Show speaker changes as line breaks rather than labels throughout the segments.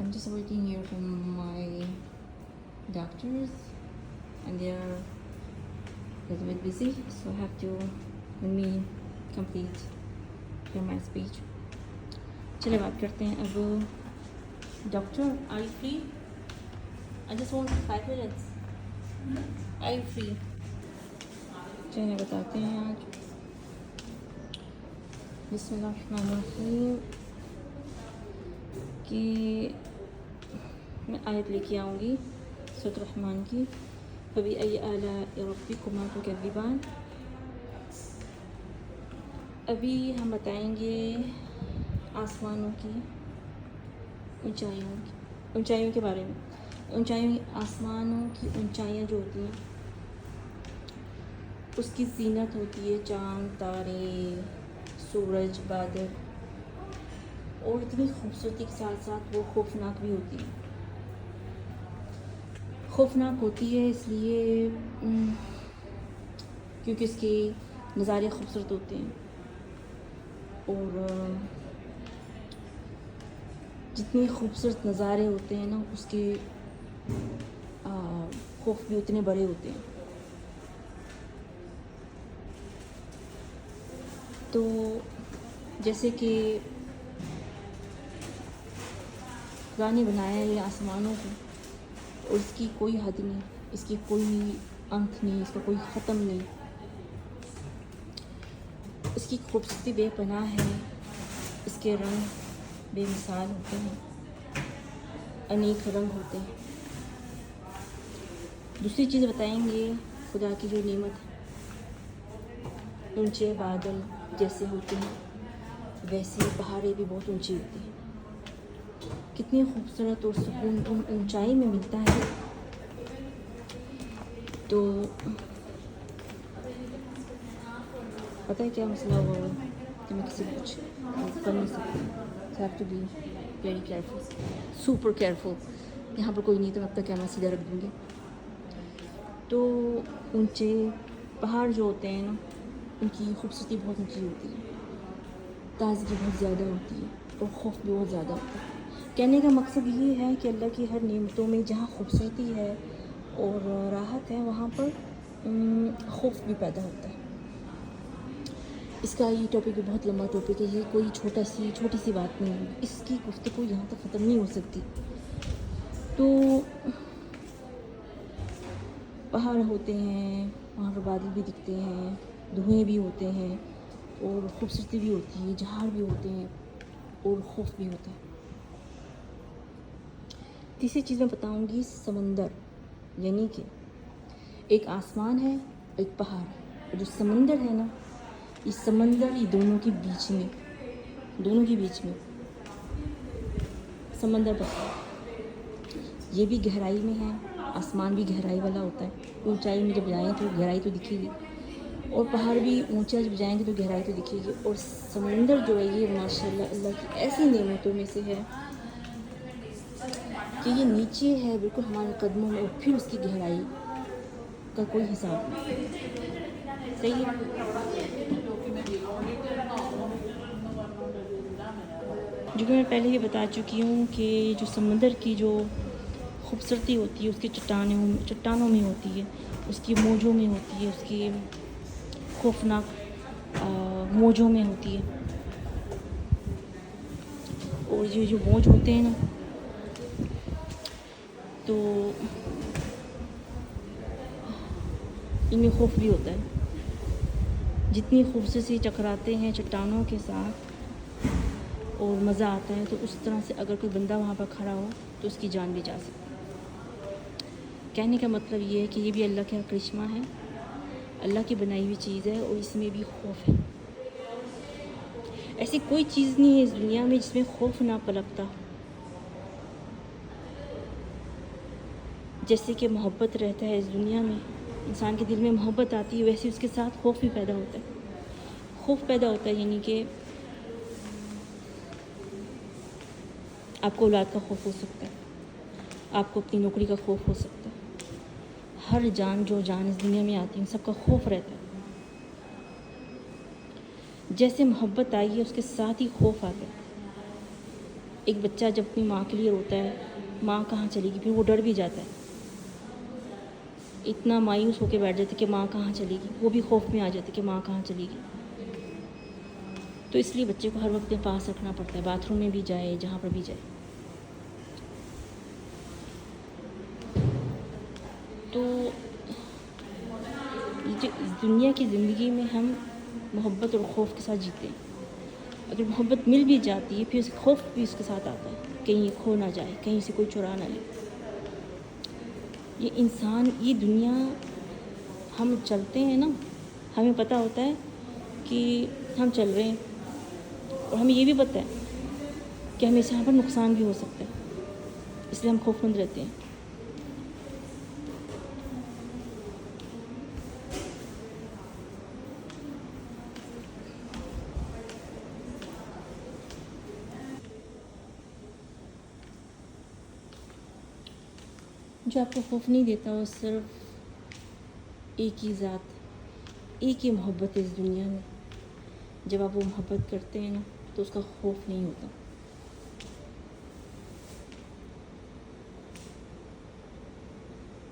I'm just waiting here for my doctors, and they are a little bit busy, so I have to let me complete here my speech. चलिए बात करते हैं अब. Doctor, are you free? I just want 5 minutes. Are you free? चलिए बताते हैं आज. बिस्मिल्लाहिर्रहमानिर्रहीम कि मैं आयत लेके आऊँगी सूरत रहमान की. फबीअय्यि आलाइ रब्बिकुमा तुकज़्ज़िबान. अभी हम बताएंगे आसमानों की ऊंचाइयों के बारे में. आसमानों की ऊंचाइयाँ जो होती हैं उसकी ज़ीनत होती है चाँद, तारे, सूरज, बादल, और इतनी खूबसूरती के साथ साथ वो खौफनाक भी होती है. खौफनाक होती है इसलिए क्योंकि इसके नज़ारे खूबसूरत होते हैं, और जितने खूबसूरत नज़ारे होते हैं ना उसके खौफ भी उतने बड़े होते हैं. तो जैसे कि खुदा ने बनाया ये आसमानों को, और इसकी कोई हद नहीं, इसकी कोई अंत नहीं, इसका कोई ख़त्म नहीं. इसकी खूबसूरती बेपनाह है, इसके रंग बेमिसाल होते हैं, अनेक रंग होते हैं. दूसरी चीज़ बताएंगे खुदा की जो नेमत है. ऊंचे बादल जैसे होते हैं वैसे पहाड़ें भी बहुत ऊंची होती हैं. कितनी खूबसूरत और सुकून उन ऊंचाई में मिलता है. तो पता है क्या मसला हुआ कि मैं किसी को कुछ कर नहीं सकती. Have to be very careful, super careful. यहाँ पर कोई नहीं तो अब तक कैमरा सीधा रख दूँगी. तो ऊंचे पहाड़ जो होते हैं ना उनकी खूबसूरती बहुत ऊंची होती है, ताज़गी बहुत ज़्यादा होती है, और खौफ भी बहुत ज़्यादा होता है. कहने का मकसद ये है कि अल्लाह की हर नेमतों में जहाँ खूबसूरती है और राहत है वहाँ पर खौफ भी पैदा होता है. इसका ये टॉपिक भी बहुत लंबा टॉपिक है. ये कोई छोटी सी बात नहीं है. इसकी गुफ्तगू यहाँ तक ख़त्म नहीं हो सकती. तो पहाड़ होते हैं, वहाँ पर बादल भी दिखते हैं, धुएँ भी होते हैं, और खूबसूरती भी होती है, झाड़ भी होते हैं, और खौफ भी होता है. तीसरी चीज़ मैं बताऊँगी समंदर, यानी कि एक आसमान है, एक पहाड़ है. जो समंदर है ना, ये समंदर ये दोनों के बीच में समंदर बसता है. ये भी गहराई में है, आसमान भी गहराई वाला होता है. ऊंचाई में जब जाएँ तो गहराई तो दिखेगी, और पहाड़ भी ऊंचा जब जाएंगे तो गहराई तो दिखेगी. और समंदर जो है ये माशाल्लाह अल्लाह की ऐसी नेमतों में से है कि ये नीचे है बिल्कुल हमारे कदमों में, और फिर उसकी गहराई का कोई हिसाब नहीं. सही है. जो कि मैं पहले ही बता चुकी हूँ कि जो समंदर की जो खूबसूरती होती है उसकी चट्टानों में होती है, उसकी मौजों में होती है, उसकी खौफनाक मौजों में होती है. और ये जो मौज होते हैं ना तो इनमें खौफ भी होता है. जितनी खूबसूरती टकराते हैं चट्टानों के साथ और मज़ा आता है, तो उस तरह से अगर कोई बंदा वहाँ पर खड़ा हो तो उसकी जान भी जा सकती है. कहने का मतलब ये है कि ये भी अल्लाह का करिश्मा है, अल्लाह की बनाई हुई चीज़ है, और इसमें भी खौफ है. ऐसी कोई चीज़ नहीं है इस दुनिया में जिसमें खौफ ना पलकता. जैसे कि मोहब्बत रहता है इस दुनिया में, इंसान के दिल में मोहब्बत आती है, वैसे उसके साथ खौफ भी पैदा होता है. खौफ पैदा होता है यानी कि आपको औलाद का खौफ हो सकता है, आपको अपनी नौकरी का खौफ हो सकता है. हर जान जो जान इस दुनिया में आती है सबका खौफ रहता है. जैसे मोहब्बत आई है उसके साथ ही खौफ आता है. ایک بچہ جب اپنی ماں کے لیے روتا ہے، ماں کہاں چلے گی، پھر وہ ڈر بھی جاتا ہے، اتنا مایوس ہو کے بیٹھ جاتے کہ ماں کہاں چلے گی، وہ بھی خوف میں آ جاتے کہ ماں کہاں چلے گی. تو اس لیے بچے کو ہر وقت اپنے پاس رکھنا پڑتا ہے، باتھ روم میں بھی جائے، جہاں پر بھی جائے. تو یہ جو اس دنیا کی زندگی میں ہم محبت اور خوف کے ساتھ جیتے ہیں. اگر محبت مل بھی جاتی ہے، پھر اس خوف بھی اس کے ساتھ آتا ہے، کہیں یہ کھو نہ جائے، کہیں سے کوئی چرا نہ لے. یہ انسان، یہ دنیا ہم چلتے ہیں نا، ہمیں پتہ ہوتا ہے کہ ہم چل رہے ہیں، اور ہمیں یہ بھی پتہ ہے کہ ہمیں سے یہاں پر نقصان بھی ہو سکتا ہے، اس لیے ہم خوف مند رہتے ہیں. جو آپ کو خوف نہیں دیتا، وہ صرف ایک ہی ذات، ایک ہی محبت ہے اس دنیا میں. جب آپ وہ محبت کرتے ہیں نا، تو اس کا خوف نہیں ہوتا.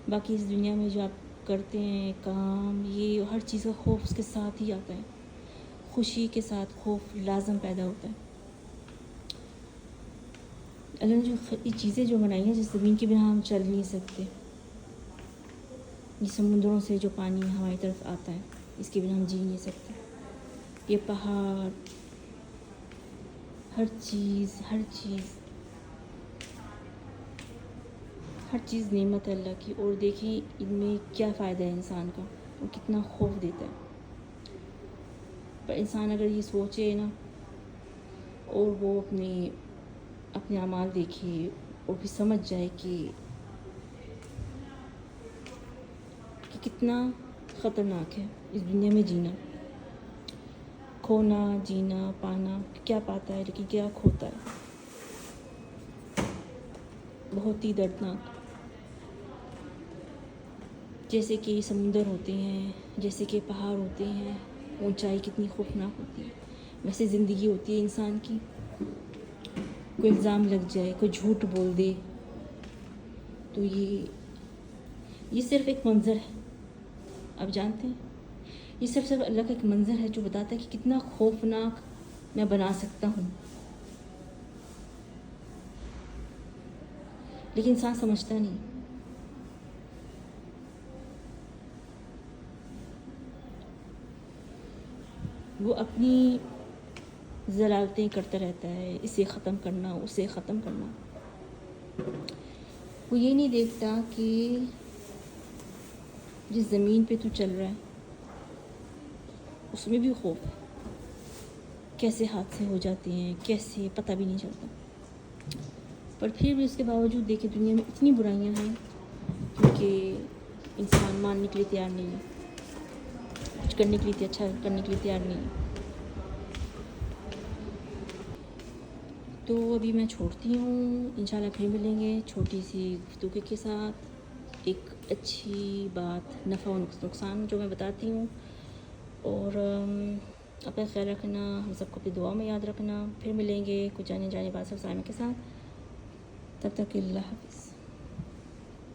باقی اس دنیا میں جو آپ کرتے ہیں کام، یہ ہر چیز کا خوف اس کے ساتھ ہی آتا ہے. خوشی کے ساتھ خوف لازم پیدا ہوتا ہے. اللہ نے جو یہ چیزیں جو بنائی ہیں، جس زمین کے بنا ہم چل نہیں سکتے، یہ سمندروں سے جو پانی ہماری طرف آتا ہے، اس کے بنا ہم جی نہیں سکتے. یہ پہاڑ، ہر چیز نعمت ہے اللہ کی. اور دیکھیں ان میں کیا فائدہ ہے انسان کا، اور کتنا خوف دیتا ہے. پر انسان اگر یہ سوچے نا، اور وہ اپنے اعمال دیکھے، اور پھر سمجھ جائے کہ کتنا خطرناک ہے اس دنیا میں جینا. کھونا، جینا، پانا، کیا پاتا ہے لیکن کیا کھوتا ہے، بہت ہی دردناک. جیسے کہ سمندر ہوتے ہیں، جیسے کہ پہاڑ ہوتے ہیں، اونچائی کتنی خوفناک ہوتی ہے، ویسے زندگی ہوتی ہے انسان کی. کوئی الزام لگ جائے، کوئی جھوٹ بول دے، تو یہ صرف ایک منظر ہے. آپ جانتے ہیں، یہ صرف اللہ کا ایک منظر ہے جو بتاتا ہے کہ کتنا خوفناک میں بنا سکتا ہوں. لیکن انسان سمجھتا نہیں. وہ اپنی ضلالتیں کرتا رہتا ہے، اسے ختم کرنا، اسے ختم کرنا. وہ یہ نہیں دیکھتا کہ جس زمین پہ تو چل رہا ہے اس میں بھی خوف ہے. کیسے حادثے ہو جاتے ہیں، کیسے پتہ بھی نہیں چلتا. پر پھر بھی اس کے باوجود دیکھیں دنیا میں اتنی برائیاں ہیں، کیونکہ انسان ماننے کے لیے تیار نہیں ہے، کچھ کرنے کے لیے، اچھا کرنے کے لیے تیار نہیں ہے. تو ابھی میں چھوڑتی ہوں، انشاءاللہ پھر ملیں گے چھوٹی سی گفتگو کے ساتھ. ایک اچھی بات، نفع و نقصان جو میں بتاتی ہوں. اور اپنا خیال رکھنا، ہم سب کو اپنی دعا میں یاد رکھنا. پھر ملیں گے کچھ جانے بات سب سائمہ کے ساتھ. تب تک اللہ حافظ.